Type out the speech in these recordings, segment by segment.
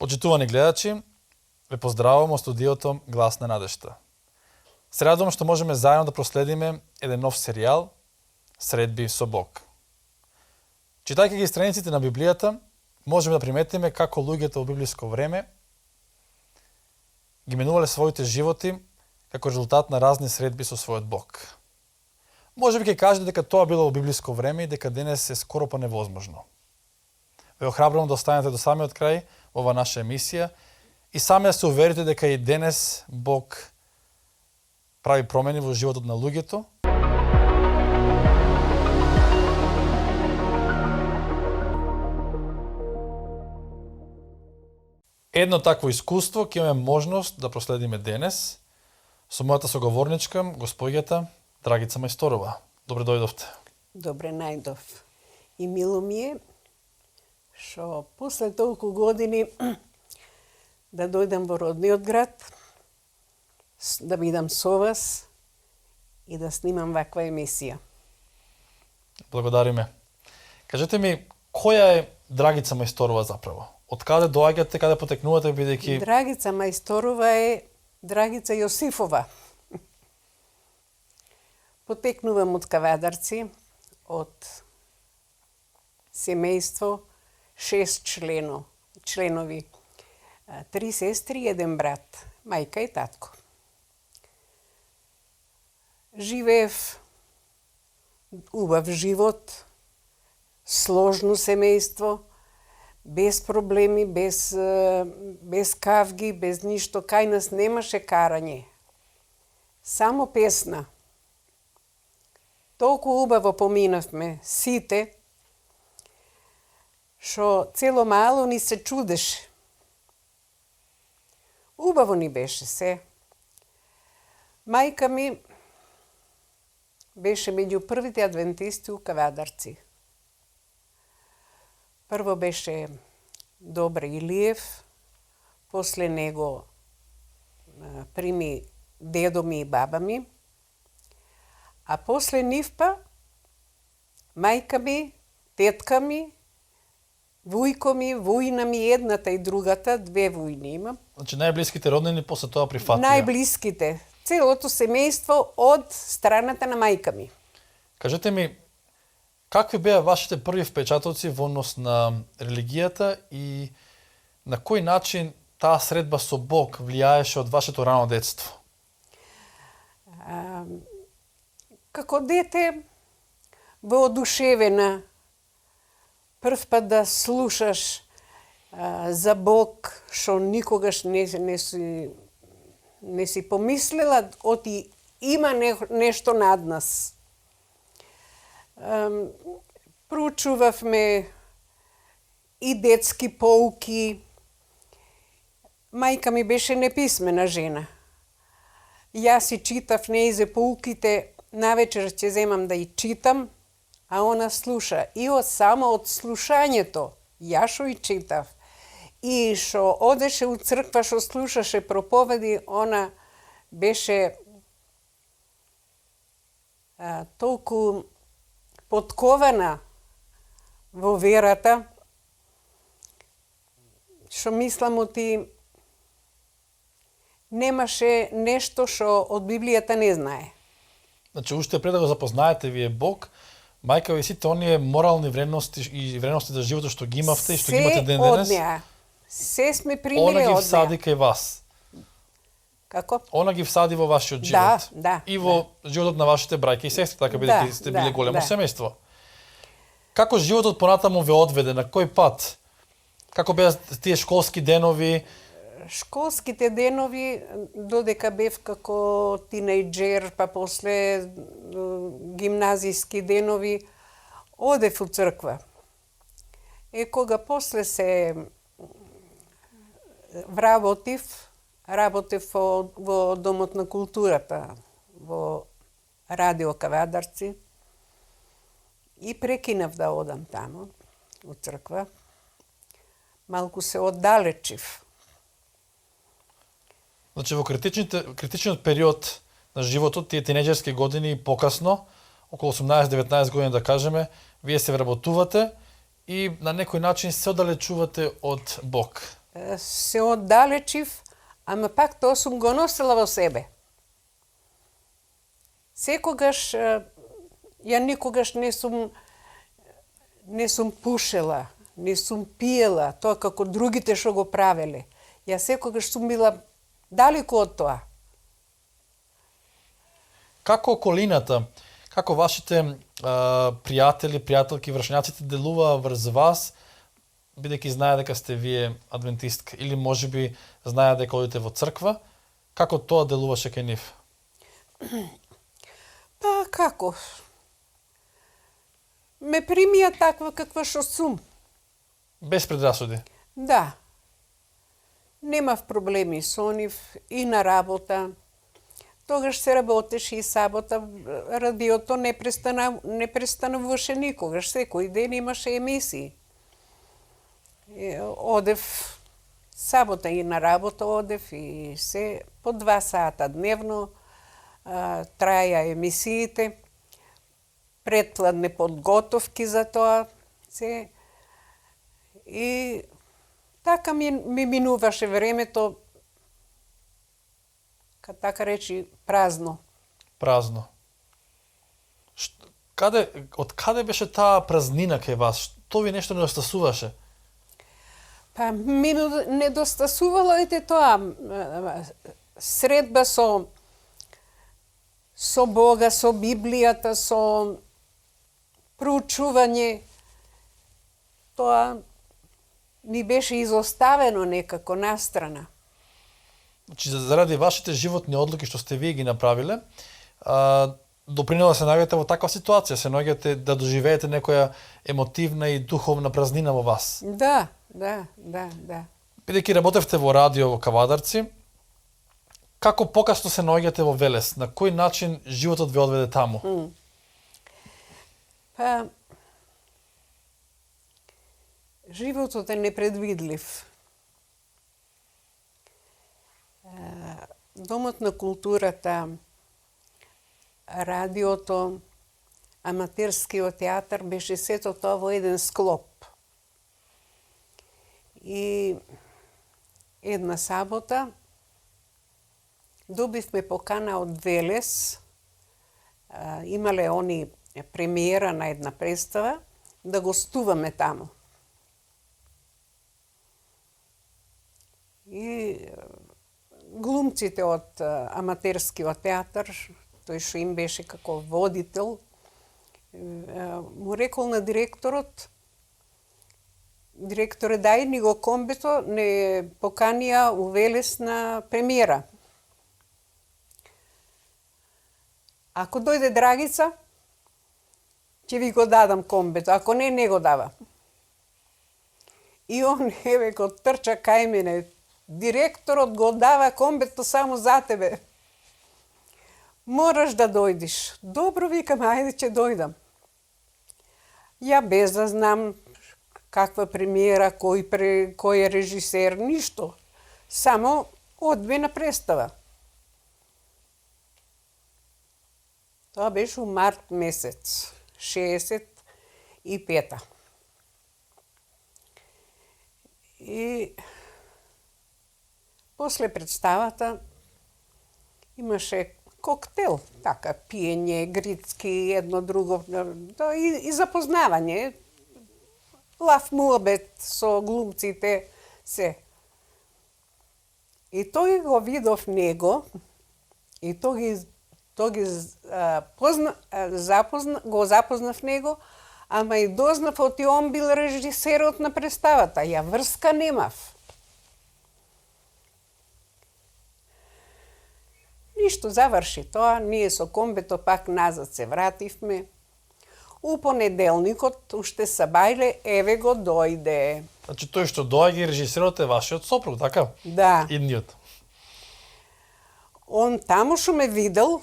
Почитувани гледачи, ве поздравувам од студиото Глас на надежта. Се радувам што можеме заедно да проследиме еден нов серијал Средби со Бог. Читајќи ги страниците на Библијата, можеме да приметиме како луѓето во библиско време ги менувале своите животи како резултат на разни средби со својот Бог. Може би ќе кажете дека тоа било во библиско време и дека денес е скоро па невозможно. Ве охрабрувам да останете до самиот крај во ова наша емисија и сами да се уверите дека и денес Бог прави промени во животот на луѓето. Едно такво искуство ќе имаме можност да проследиме денес со мојата соговорничка, госпоѓата Драгица Мајсторова. Добре дојдовте. Добре најдов. И мило ми е што после толку години да дојдам во родниот град, да бидам со вас и да снимам ваква емисија. Благодариме. Кажете ми, која е Драгица Мајсторова заправо? Од каде доаѓате, каде потекнувате, бидејќи... Драгица Мајсторова е Драгица Јосифова. Потекнувам од Кавадарци, од семејство 6 членови, 3 сестри и 1 брат, мајка и татко. Живеев убав живот, сложно семејство, без проблеми, без кавги, без ништо. Кај нас немаше карање. Само песна. Толку убаво поминавме сите, што цело мало ни се чудеше. Убаво ни беше се. Мајка ми беше меѓу првите адвентисти у Кавадарци. Прво беше Добре Илиев, после него прими дедо ми и баба ми, а после нив па мајка ми, тетка ми, вујко ми, вујна ми, едната и другата, 2 вујни имам. Значи најблиските роднини после тоа прифатија. Најблиските. Целото семејство од страната на мајка ми. Кажете ми, какви беа вашите први впечатоци во однос на религијата и на кој начин таа средба со Бог влијаеше од вашето рано детство? Како дете, воодушевена, прв пат да слушаш за Бог, што никогаш не си помислила, оти има нешто над нас. Проучувавме и детски поуки. Мајка ми беше неписмена жена. Јас си читав неизе поуките, навечер ќе земам да и читам, а она слуша. И само од слушањето, јас шо и читав. И што одеше у црква, што слушаше проповеди, она беше толку подкована во верата, што мислам оти немаше нешто што од Библијата не знае. Значи, уште пред да го запознаете вие Бог, мајка ви сите оние морални вредности и вредности за животот што ги имавте и што ги имате ден денес, од неа. Се сме примиле од неа. она ги всади кај вас. Како? Она ги всади во вашиот живот. Да. И во животот на вашите браќа и сестри, така бидејќи сте биле големо семејство. Како животот понатаму ве одведе, на кој пат? Како беа тие школски денови? Школските денови, додека бев како тинејџер, па после гимназиски денови, одев у црква. Кога после се вработив во Домот на културата, во Радио Кавадарци, и прекинав да одам таму, у црква. Малку се оддалечив. Значи, во критичниот период на животот, тие тинеџерски години и покасно, околу 18-19 години да кажеме, вие се вработувате и на некој начин се оддалечувате од Бог. се оддалечив, ама пак тоа сум го носила во себе. Секогаш, ја никогаш не сум пушела, не сум пиела, тоа како другите што го правеле. Ја секогаш сум била далеку од тоа. Како околината, како вашите пријатели, пријателки, вршњаците делува врз вас, бидејќи знае дека сте вие адвентистка, или можеби знае дека одите во црква, како тоа делуваше кај нив? Па како? Ме примија таква каква што сум. Без предрасуди? Да. Немав проблеми со нив и на работа. Тогаш се работеше и сабота, радиото не престануваше никогаш, секој ден имаше емисии. Одев сабота и на работа одев и се по 2 сата дневно траја емисиите, предпладне подготовки за тоа се и така ми минуваше времето, така речи, празно. Празно. Од каде беше таа празнина кај вас? Што ви нешто недостасуваше? Па ми недостасувало ете тоа средба со Бога, со Библијата, со проучување. Тоа ни беше изоставено некако настрана. Значи, заради вашите животни одлуки што сте вие ги направиле, допринело да се најдете во таква ситуација, се најдете да доживеете некоја емотивна и духовна празнина во вас. Да. Бидејќи работевте во радио во Кавадарци, како покасно се наоѓате во Велес? На кој начин животот ве одведе таму? Па, животот е непредвидлив. Домот на културата, радиото, аматерскиот театар беше сето тоа во еден склоп. И една сабота добивме покана од Велес, имале они премиера на една представа, да гостуваме таму. И глумците од аматерскиот театар, тој што им беше како водител, му рекол на директорот, директоре, дај ни го комбето, не поканија у Велес на премиера. Ако дојде Драгица, ќе ви го дадам комбето, ако не го дава. И он, еве, го трча кај мене. Директорот го дава комбето само за тебе. Мораш да дојдиш. Добро, викам, ајде ќе дојдам. Ја без да знам каква премиера, кој е режисер, ништо. Само одбена представа. Тоа беше у март месец, 65-та. И после представата имаше коктел, така, пиење, грицки, едно друго, и запознавање, лав муабет со глумците, се. И тој го видов него, и го запознав него, ама и дознав од и он бил режисерот на представата. Ја врска немав. Ништо, заврши тоа, ние со комбето пак назад се вративме. У понеделникот, уште сабајле, еве го дојде. Значи тој што доаѓа режисерот е вашиот сопруг, така? Да. Идниот. Он таму што ме видел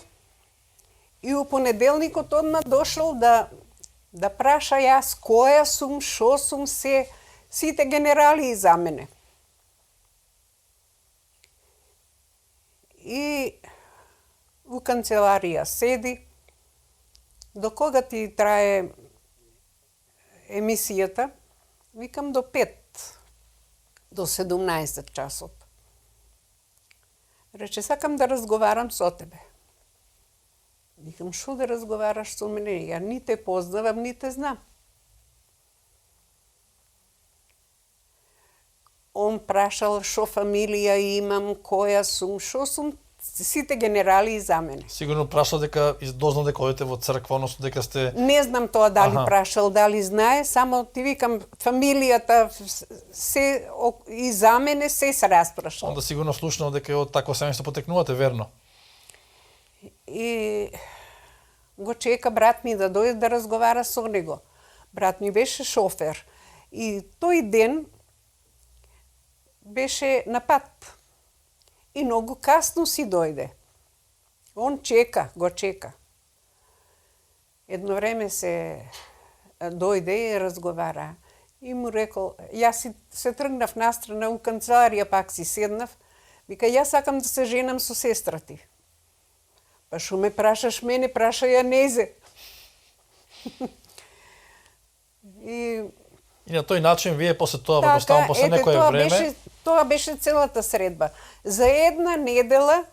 и у понеделникот одма дошол да праша јас која сум, шо сум, сите генерали за мене. И у канцеларија седи, до кога ти трае емисијата? Викам до 5. до 17 часот. Рече, сакам да разговарам со тебе. Викам, шо да разговараш со мене? Ја ни те познавам, ни те знам. Он прашал шо фамилија имам, која сум, шо сум, сите генерали за мене. Сигурно прашал дека дознал дека одите во црква, односно дека сте... Не знам тоа дали Аха. прашал, дали знае, само ти викам фамилијата се и за мене се распрашал. Онда сигурно слушнал дека од такво семејство потекнувате, верно? И го чека брат ми да дојде да разговара со него. Брат ми беше шофер. И тој ден беше на пат. И многу касно си дојде. Он чека, го чека. Едно време се дојде и разговара. И му рекол, јас се тргнав настрана у канцеларија, пак си седнав. Вика, јас сакам да се женам со сестра ти. Па шо ме прашаш мене, праша ја незе. И И на тој начин вие после тоа, предпоставам, после некое време... Тоа беше целата средба. За една недела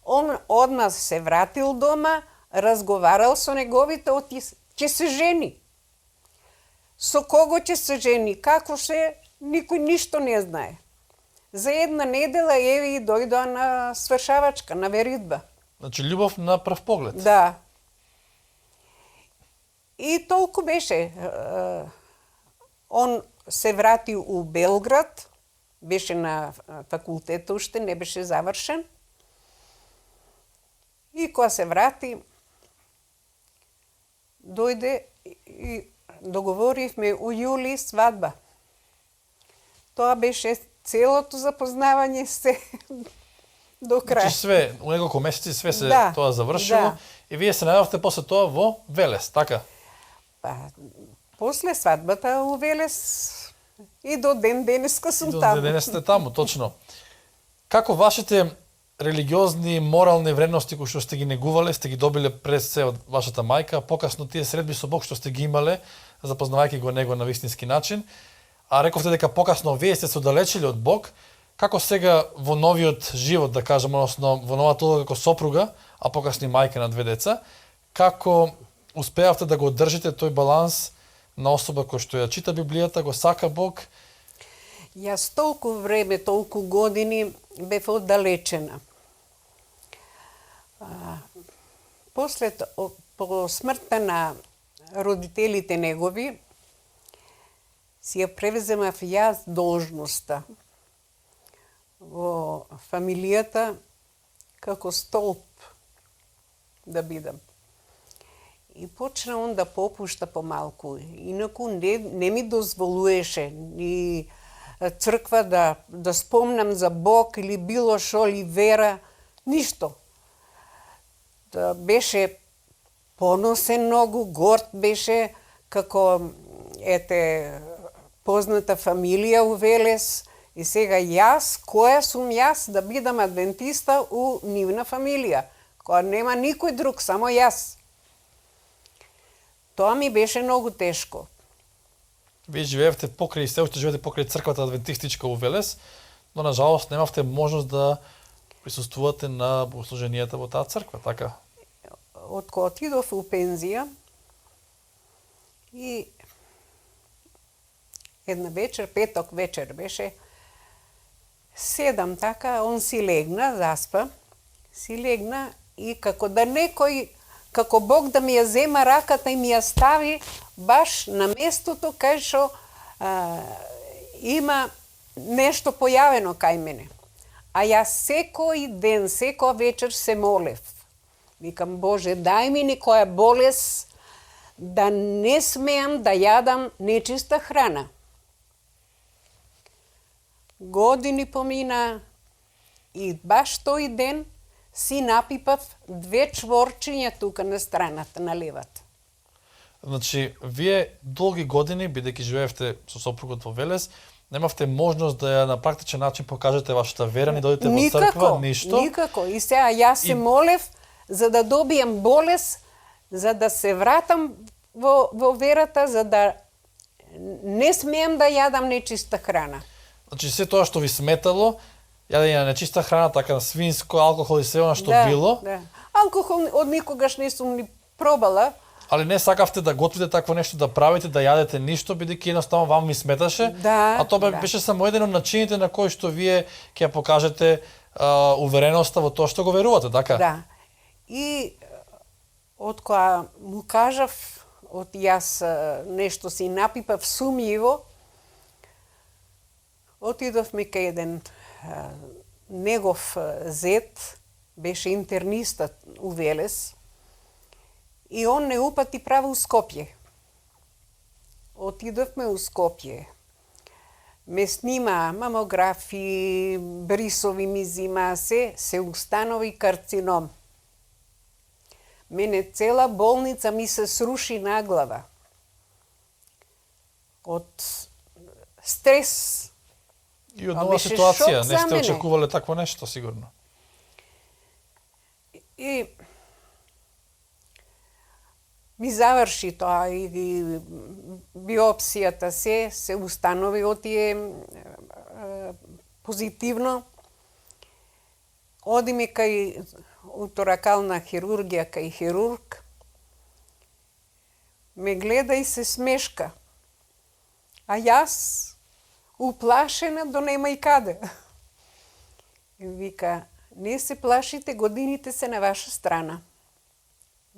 он одмah се вратил дома, разговарал со неговите оти, ќе се жени. Со кого ќе се жени, како се, никој ништо не знае. За една недела еве и дојдоа на свршавачка, на веридба. Значи, љубов на прв поглед. Да. И толку беше. Он се врати у Белград, беше на факултет уште, не беше завршен. И кога се врати, дојде и договоривме у јули свадба. Тоа беше целото запознавање се до крај. Значи све, у неколку месеци све се Да, тоа завршило да. и вие се најавте после тоа во Велес, така? Па, после свадбата у Велес и до ден денеска сум До таму. денес сте таму, точно. Како вашите религиозни, морални вредности кои што сте ги негувале, сте ги добиле пред се од вашата мајка, покасно тие средби со Бог што сте ги имале, запознавајќи го него на вистински начин, а рековте дека покасно вие сте се оддалечили од Бог, како сега во новиот живот, да кажам, односно во новата улога како сопруга, а покасно и мајка на 2 деца, како успеавте да го одржите тој баланс на особа која што ја чита Библијата, го сака Бог? Јас толку време, толку години бев оддалечена. По смртта на родителите негови, си ја превземав јас должноста во фамилијата како столб да бидам. И почна он да попушта помалку. Инаку не ми дозволуваше ни црква да спомнам за Бог или било шо, или вера, ништо. Да беше поносен многу, горд беше, како позната фамилија у Велес. И сега јас, која сум јас да бидам адвентиста у нивна фамилија, која нема никој друг, само јас. Тоа ми беше многу тешко. Вие живеевте покрај, се уште живеете покрај црквата адвентистичка у Велес, но на жалост немавте можност да присуствувате на богослуженијата во таа црква, така? Од кога отидов у пензија и една вечер, петок вечер беше, седам така, он си легна, заспа, си легна и како да некој, како Бог да ми ја зема раката и ми ја стави баш на местото кај што има нешто појавено кај мене. А јас секој ден, секоја вечер се молев. Викам, Боже, дај ми некоја болест да не смеам да јадам нечиста храна. Години помина и баш тој ден си напипав 2 чворчиња тука на страната, на левата. Значи, вие долги години, бидејќи живеевте со сопругот во Велес, немавте можност да ја на практичен начин покажете вашата вера, не дојдете во црква, ништо. Никако. И сега јас се молев за да добијам болест, за да се вратам во верата, за да не смеам да јадам нечиста храна. Значи се тоа што ви сметало, јадење на нечиста храна, така свинско, алкохол и се она што да, било, Да. Алкохол од никогаш не сум ни пробала. али не сакавте да готвите такво нешто, да правите, да јадете ништо, бидејќи едноставно вам ви сметаше, Да, а тоа да. беше само еден од начините на кои што вие ќе ја покажете увереноста во тоа што го верувате, така? Да. И од која му кажав, од јас нешто си напипав сумјиво, отидовме кај еден негов зет, беше интерниста у Велес, и он не упати право у Скопје. Отидовме у Скопје. Ме снима мамографи, брисови ми зима, се установи карцином. Мене цела болница ми се сруши на глава. Од стрес. И од А нова беше ситуација, шок не за сте мене. очекувале такво нешто, сигурно. И ми заврши тоа и биопсијата се установи отие позитивно. Одиме кај уторакална хирургија, кај хирург. Ме гледа и се смешка. А јас уплашена до нема и каде. И вика, не се плашите, годините се на ваша страна.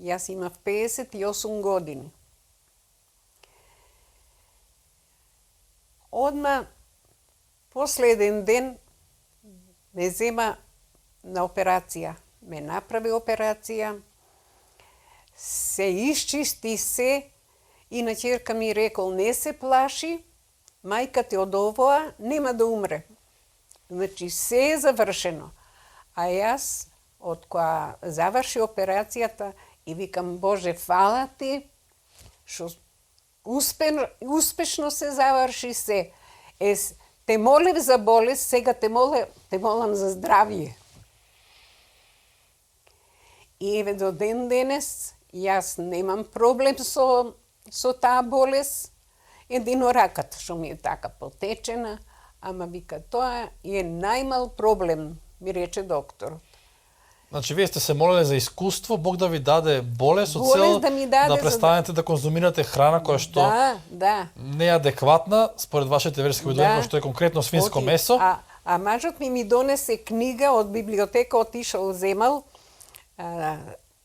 Јас имав 58 години. Одма, последен ден, ме зема на операција. Ме направи операција, се исчисти се, и на ќерка ми рекол, не се плаши, мајка те од овоа нема да умре. Значи, се е завршено. А јас, од која заврши операцијата, и викам, Боже, фала ти, што успешно се заврши се. Те молев за болест, сега те молам за здравје. И еве до ден денес, јас немам проблем со таа болест. Едино раката што ми е така потечена, ама вика, тоа е најмал проблем, ми рече докторот. Значи, вие сте се молеле за искуство, Бог да ви даде болест со Болест цел да ми даде, да престанете да конзумирате храна која што Да. не е адекватна според вашите верски убедувања, што е конкретно свинско месо. А мажот ми донесе книга од библиотека, отишол земал,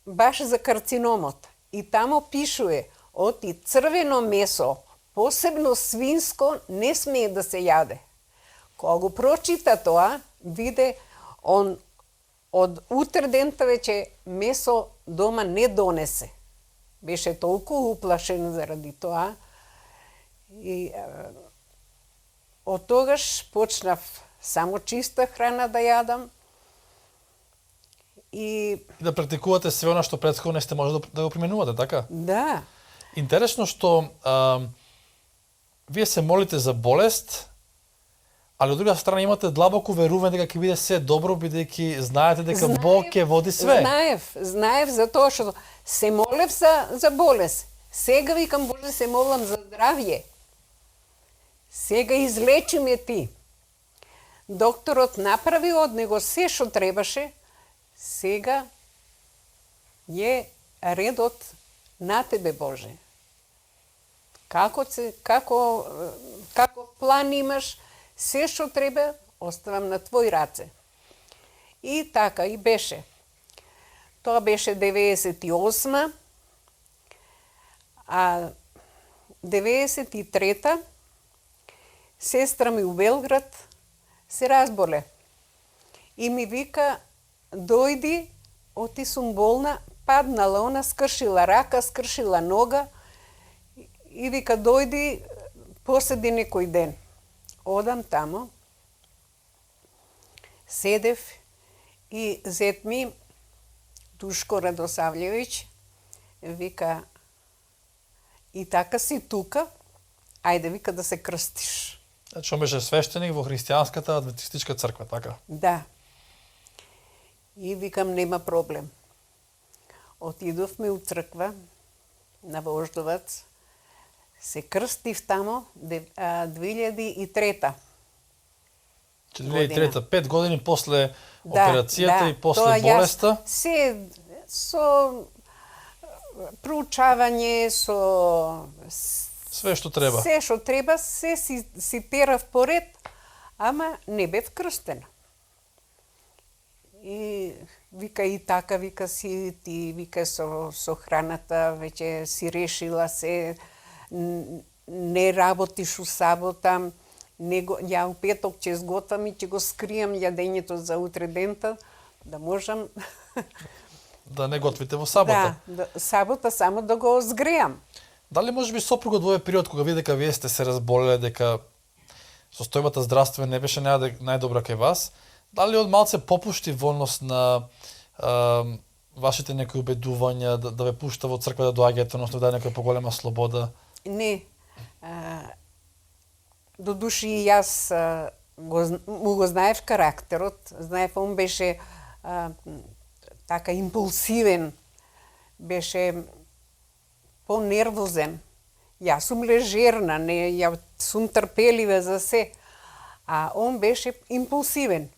баш за карциномот. И тамо пишуе, оти црвено месо, посебно свинско, не смее да се јаде. Кога го прочита тоа, виде, он од утре дента веќе месо дома не донесе. Беше толку уплашен заради тоа. И од тогаш почнав само чиста храна да јадам. И Да практикувате све она што претходно не сте може да го применувате, така? да, Интересно што вие се молите за болест, али од друга страна имате длабоко верување дека ќе биде се добро, бидејќи знаете дека Бог ќе води све. Знаев за тоа што се молев за болест. Сега викам, Боже, се молам за здравје. Сега излечи ме ти. Докторот направи од него се што требаше. Сега е редот на тебе, Боже. Како план имаш, се што треба, оставам на твои раце. И така и беше. Тоа беше 98-ма, а 93-та сестра ми у Белград се разболе. И ми вика, дојди, оти сум болна, паднала, она скршила рака, скршила нога, и вика, дојди, поседи некој ден. Одам тамо, седев и зет ми, Душко Радосављевиќ, вика, и така си тука, ајде, вика, да се крстиш. Значи, он беше свештеник во христијанската адвентистичка црква, така? Да. И викам, нема проблем. Отидовме у црква на Вождовац, се крстив тамо 2003-та. 2003, 5 години после Да, операцијата и после тоа јас болеста. се со проучавање, со Све што треба. се што треба, се си терав поред, ама не бев крстена. И вика и така, вика си ти, вика со храната, веќе си решила се, не работиш у сабота, ја у петок ќе сготвам и ќе го скријам јадењето за утре дента, да можам Да не готвите во сабота. да, сабота само да го згреам. Дали може би сопругот во овој период кога види дека вие сте се разболеле, дека состојбата здравствена не беше најдобра кај вас, дали од малце попушти во однос на вашите некои убедувања, да ве пушта во црква да доаѓате, односно да некоја поголема слобода? Не. Додуши и јас му го знаев карактерот, знаев он беше така импулсивен, беше понервозен. Јас сум лежерна, не, ја сум трпелива за се, а он беше импулсивен.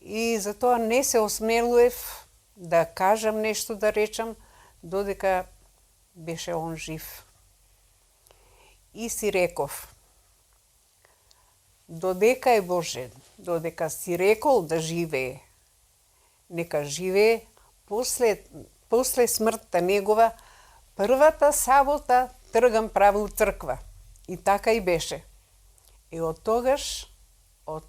И затоа не се осмелував да кажам нешто, да речам, додека беше он жив. И си реков, додека е Божен, додека си рекол да живее, нека живее, после смртта негова, првата сабота тргам право у црква. И така и беше. И од тогаш, од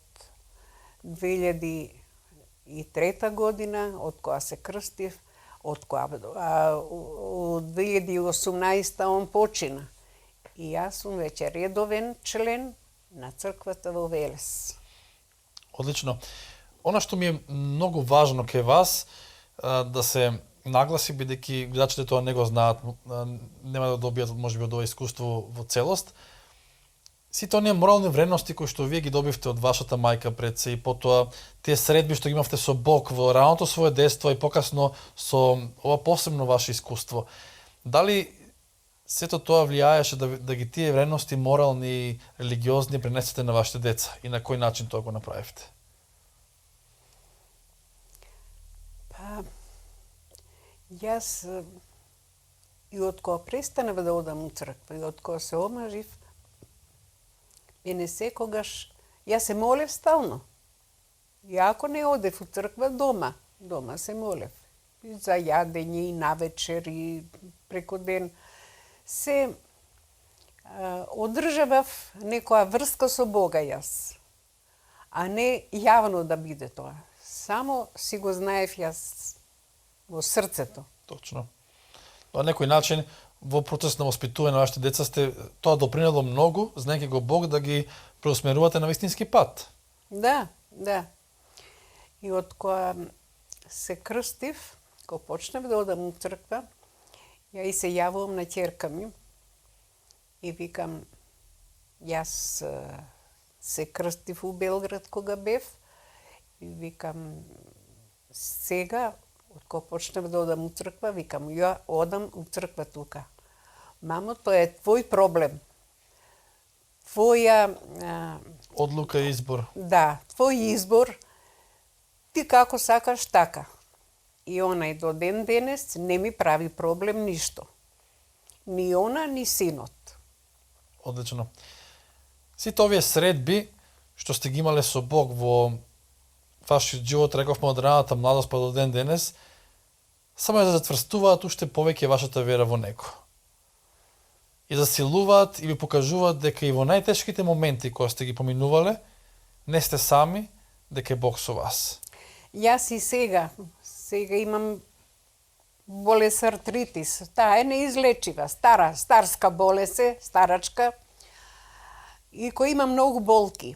2003 година, од која се крстив, од 2018 он почина. И јас сум веќе редовен член на црквата во Велес. Одлично. Она што ми е многу важно кај вас, да се нагласи, бидејќи гледачите тоа не го знаат, нема да добијат можеби од ова искуство во целост. Сите оние морални вредности кои што вие ги добивте од вашата мајка пред се и потоа тие средби што ги имавте со Бог во раното свое детство и покасно со ова посебно ваше искуство. Дали сето тоа влијаеше да ги тие вредности морални и религиозни пренесете на вашите деца и на кој начин тоа го направивте? Па, јас и од кога престанав да одам у црква и од кога се омажив, мене секогаш, јас се молев стално. И ако не одев у црква, дома се молев. И за јадење, и навечер, и преку ден. Се одржавав некоја врска со Бога јас, а не јавно да биде тоа. Само си го знаев јас во срцето. Точно. На некој начин, во процес на воспитување на вашите деца тоа допринело многу, знаејќи го Бог, да ги преусмерувате на вистински пат. Да. И од која се крстив, кога почнав да одам у црква, ја и се јавувам на ќерка ми и викам, јас се крстив у Белград кога бев и викам, сега, од кога почнав да одам у црква, викам, ја одам у црква тука. Мамо, тоа е твој проблем. Твоја... Одлука и избор. Да, твој избор. Ти како сакаш, така. И онај до ден денес не ми прави проблем ништо. Ни она, ни синот. Одлично. Сите овие средби што сте ги имале со Бог во вашиот живот, рековме од раната младост па до ден денес, само ја затврстуваат уште повеќе вашата вера во Него. И засилуваат и ви покажуваат дека и во најтешките моменти кои сте ги поминувале, не сте сами, дека е Бог со вас. Јас и сега имам болест артритис. Таа е неизлечива, старска болест е, старачка. И кој има многу болки.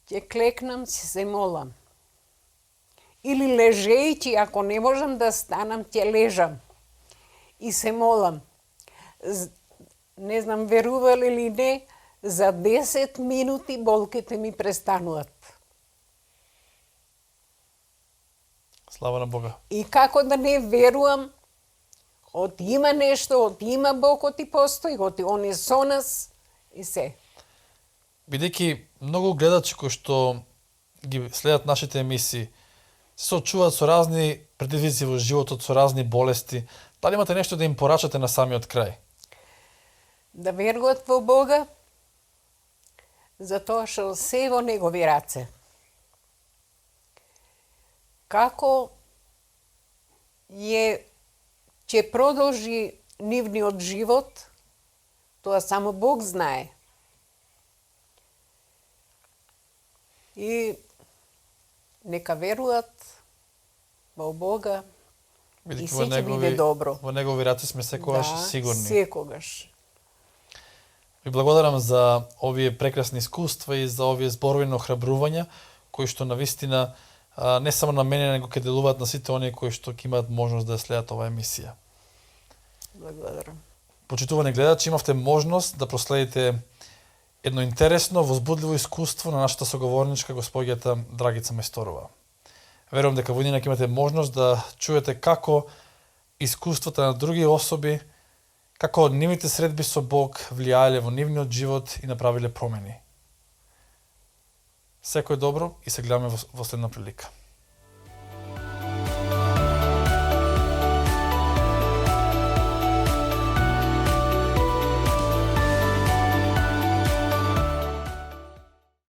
Ќе клекнам, се молам. Или лежејќи, ако не можам да станам, ќе лежам. И се молам. Не знам, верували или не, за 10 минути болките ми престануваат. Слава на Бога. И како да не верувам, од има нешто, од има Бог, оти постои, оти Он е со нас и се. Бидејќи Многу гледачи кои што ги следат нашите емисии се соочуваат со разни предизвици во животот, со разни болести. Дали имате нешто да им порачате на самиот крај? Да веруваат во Бога, затоа што се е во Негови раце. Како ќе продолжи нивниот живот, тоа само Бог знае. И нека веруваат во Бога и се ќе биде добро. Во негови раце сме секогаш сигурни. Секогаш. Ви благодарам за овие прекрасни искуства и за овие зборови на охрабрување, кои што навистина не само на мене, него ќе делуваат на сите оние кои што ќе имаат можност да следат оваа емисија. Благодарам. Почитувани гледачи, имавте можност да проследите едно интересно, возбудливо искуство на нашата соговорничка госпоѓата Драгица Мајсторова. Верувам дека во нина ќе имате можност да чуете како искуствата на други особи, како нивните средби со Бог влијаеле во нивниот живот и направиле промени. Секој добро и се гледаме во следна прилика.